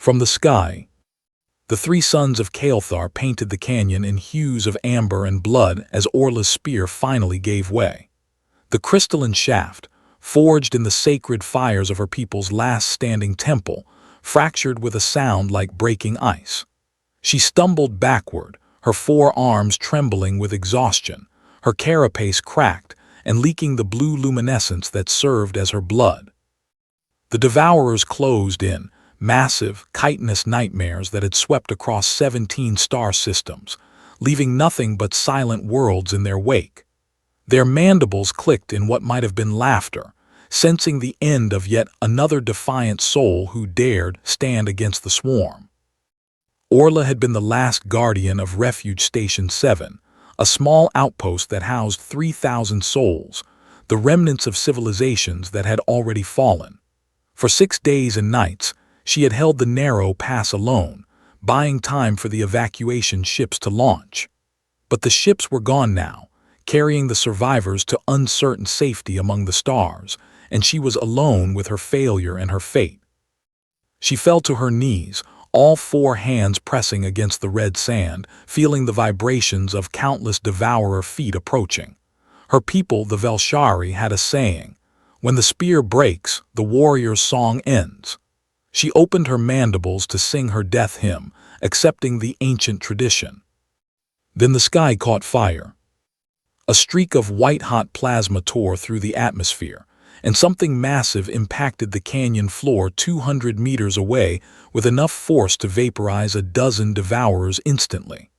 From the sky, the three sons of Kael'thar painted the canyon in hues of amber and blood as Orla's spear finally gave way. The crystalline shaft, forged in the sacred fires of her people's last standing temple, fractured with a sound like breaking ice. She stumbled backward, her forearms trembling with exhaustion, her carapace cracked and leaking the blue luminescence that served as her blood. The devourers closed in, massive, chitinous nightmares that had swept across 17 star systems, leaving nothing but silent worlds in their wake. Their mandibles clicked in what might have been laughter, sensing the end of yet another defiant soul who dared stand against the swarm. Orla had been the last guardian of Refuge Station 7, a small outpost that housed 3,000 souls, the remnants of civilizations that had already fallen. For 6 days and nights, she had held the narrow pass alone, buying time for the evacuation ships to launch. But the ships were gone now, carrying the survivors to uncertain safety among the stars, and she was alone with her failure and her fate. She fell to her knees, all 4 hands pressing against the red sand, feeling the vibrations of countless devourer feet approaching. Her people, the Velshari, had a saying, "When the spear breaks, the warrior's song ends." She opened her mandibles to sing her death hymn, accepting the ancient tradition. Then the sky caught fire. A streak of white-hot plasma tore through the atmosphere, and something massive impacted the canyon floor 200 meters away with enough force to vaporize a dozen devourers instantly.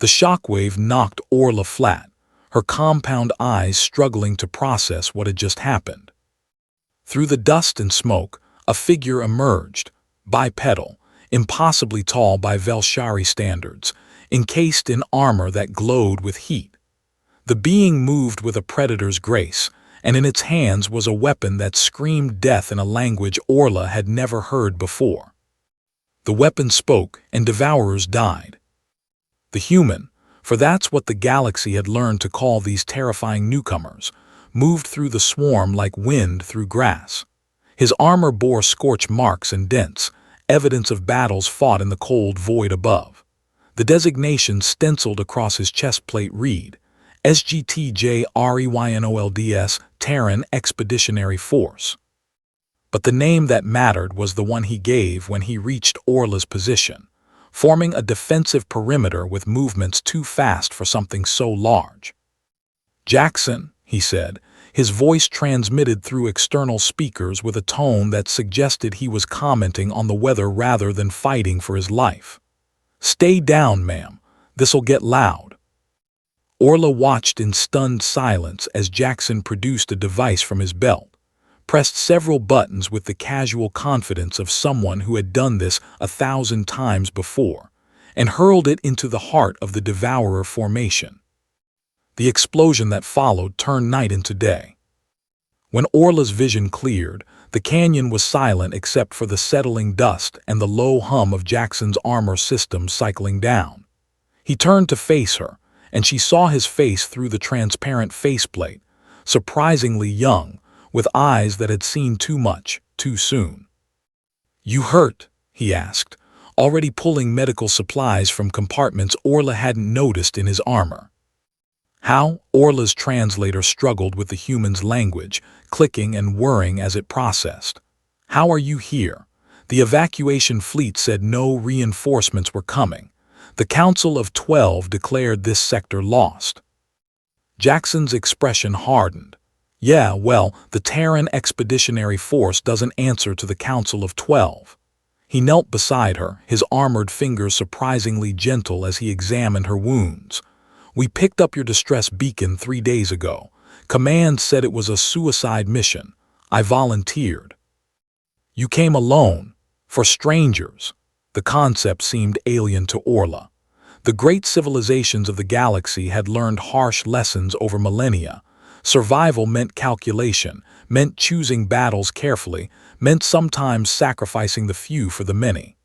The shockwave knocked Orla flat, her compound eyes struggling to process what had just happened. Through the dust and smoke, a figure emerged, bipedal, impossibly tall by Velshari standards, encased in armor that glowed with heat. The being moved with a predator's grace, and in its hands was a weapon that screamed death in a language Orla had never heard before. The weapon spoke, and devourers died. The human, for that's what the galaxy had learned to call these terrifying newcomers, moved through the swarm like wind through grass. His armor bore scorch marks and dents, evidence of battles fought in the cold void above. The designation stenciled across his chest plate read, SGTJ-REYNOLDS, Terran Expeditionary Force. But the name that mattered was the one he gave when he reached Orla's position, forming a defensive perimeter with movements too fast for something so large. "Jackson," he said, his voice transmitted through external speakers with a tone that suggested he was commenting on the weather rather than fighting for his life. "Stay down, ma'am. This'll get loud." Orla watched in stunned silence as Jackson produced a device from his belt, pressed several buttons with the casual confidence of someone who had done this 1,000 times before, and hurled it into the heart of the devourer formation. The explosion that followed turned night into day. When Orla's vision cleared, the canyon was silent except for the settling dust and the low hum of Jackson's armor systems cycling down. He turned to face her, and she saw his face through the transparent faceplate, surprisingly young, with eyes that had seen too much, too soon. "You hurt?" he asked, already pulling medical supplies from compartments Orla hadn't noticed in his armor. "How?" Orla's translator struggled with the human's language, clicking and whirring as it processed. "How are you here? The evacuation fleet said no reinforcements were coming. The Council of 12 declared this sector lost." Jackson's expression hardened. "Yeah, well, the Terran Expeditionary Force doesn't answer to the Council of 12. He knelt beside her, his armored fingers surprisingly gentle as he examined her wounds. "We picked up your distress beacon 3 days ago. Command said it was a suicide mission. I volunteered." "You came alone? For strangers?" The concept seemed alien to Orla. The great civilizations of the galaxy had learned harsh lessons over millennia. Survival meant calculation, meant choosing battles carefully, meant sometimes sacrificing the few for the many.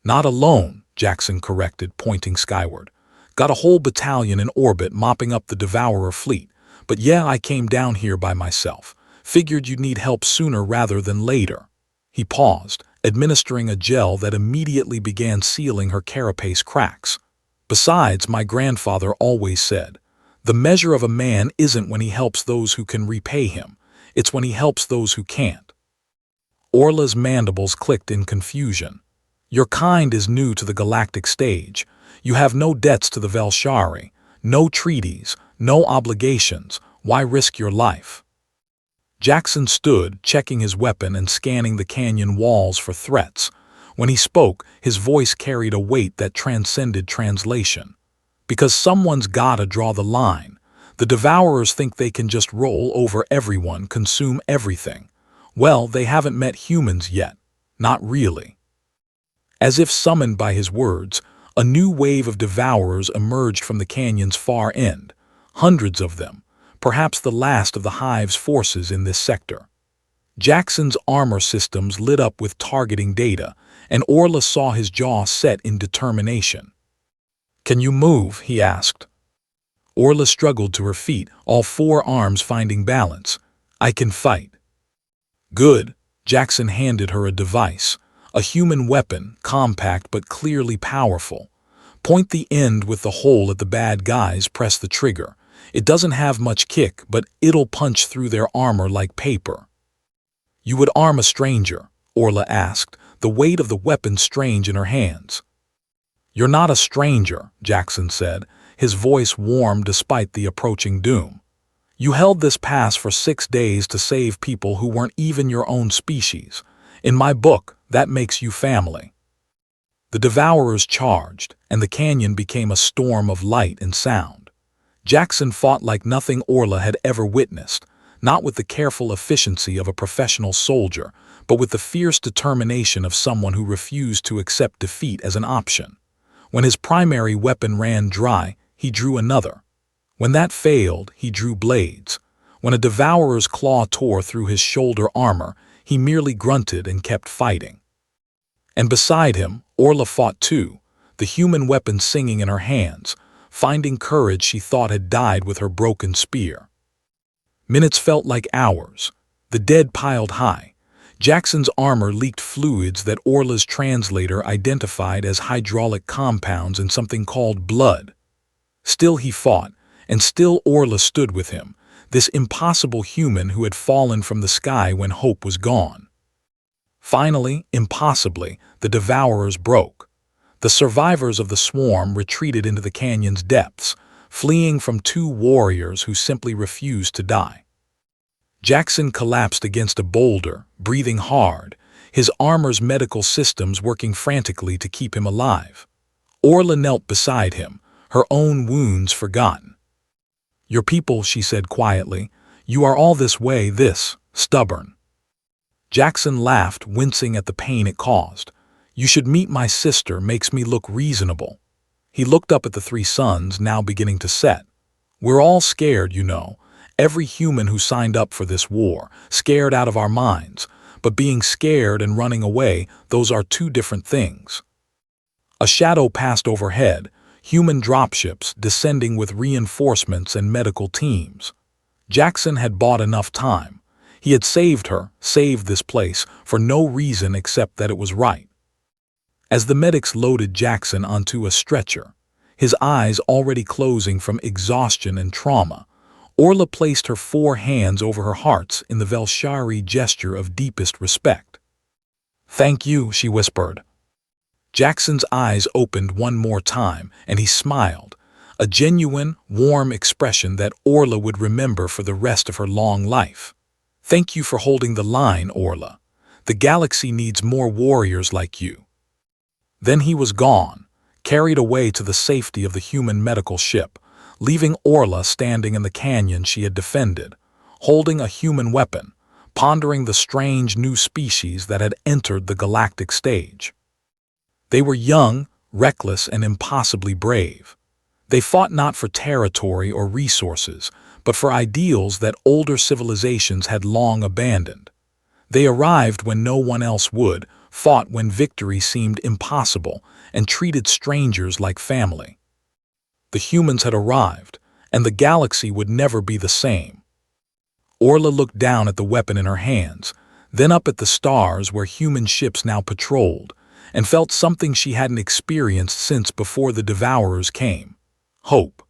"Not alone," Jackson corrected, pointing skyward. "Got a whole battalion in orbit mopping up the Devourer fleet, but yeah, I came down here by myself. Figured you'd need help sooner rather than later." He paused, administering a gel that immediately began sealing her carapace cracks. Besides, my grandfather always said, the measure of a man isn't when he helps those who can repay him, it's when he helps those who can't. Orla's mandibles clicked in confusion. Your kind is new to the galactic stage. You have no debts to the Velshari, no treaties, no obligations. Why risk your life? Jackson stood, checking his weapon and scanning the canyon walls for threats. When he spoke, his voice carried a weight that transcended translation. Because someone's gotta draw the line. The Devourers think they can just roll over everyone, consume everything. Well, they haven't met humans yet. Not really. As if summoned by his words, a new wave of Devourers emerged from the canyon's far end. Hundreds of them, perhaps the last of the Hive's forces in this sector. Jackson's armor systems lit up with targeting data, and Orla saw his jaw set in determination. "Can you move?" he asked. Orla struggled to her feet, all four arms finding balance. "I can fight." "Good." Jackson handed her a device, a human weapon, compact but clearly powerful. "Point the end with the hole at the bad guys, press the trigger. It doesn't have much kick, but it'll punch through their armor like paper." "You would arm a stranger?" Orla asked, the weight of the weapon strange in her hands. "You're not a stranger," Jackson said, his voice warm despite the approaching doom. "You held this pass for 6 days to save people who weren't even your own species. In my book, that makes you family." The Devourers charged, and the canyon became a storm of light and sound. Jackson fought like nothing Orla had ever witnessed, not with the careful efficiency of a professional soldier, but with the fierce determination of someone who refused to accept defeat as an option. When his primary weapon ran dry, he drew another. When that failed, he drew blades. When a Devourer's claw tore through his shoulder armor, he merely grunted and kept fighting. And beside him, Orla fought too, the human weapon singing in her hands, finding courage she thought had died with her broken spear. Minutes felt like hours. The dead piled high. Jackson's armor leaked fluids that Orla's translator identified as hydraulic compounds in something called blood. Still he fought, and still Orla stood with him, this impossible human who had fallen from the sky when hope was gone. Finally, impossibly, the Devourers broke. The survivors of the swarm retreated into the canyon's depths, fleeing from 2 warriors who simply refused to die. Jackson collapsed against a boulder, breathing hard, his armor's medical systems working frantically to keep him alive. Orla knelt beside him, her own wounds forgotten. "Your people," she said quietly, "you are all this way, stubborn." Jackson laughed, wincing at the pain it caused. "You should meet my sister, makes me look reasonable." He looked up at the 3 suns, now beginning to set. "We're all scared, you know. Every human who signed up for this war, scared out of our minds. But being scared and running away, those are 2 different things." A shadow passed overhead, human dropships descending with reinforcements and medical teams. Jackson had bought enough time. He had saved her, saved this place, for no reason except that it was right. As the medics loaded Jackson onto a stretcher, his eyes already closing from exhaustion and trauma, Orla placed her 4 hands over her hearts in the Velshari gesture of deepest respect. "Thank you," she whispered. Jackson's eyes opened one more time, and he smiled, a genuine, warm expression that Orla would remember for the rest of her long life. "Thank you for holding the line, Orla. The galaxy needs more warriors like you." Then he was gone, carried away to the safety of the human medical ship, leaving Orla standing in the canyon she had defended, holding a human weapon, pondering the strange new species that had entered the galactic stage. They were young, reckless, and impossibly brave. They fought not for territory or resources, but for ideals that older civilizations had long abandoned. They arrived when no one else would, fought when victory seemed impossible, and treated strangers like family. The humans had arrived, and the galaxy would never be the same. Orla looked down at the weapon in her hands, then up at the stars where human ships now patrolled, and felt something she hadn't experienced since before the Devourers came: hope.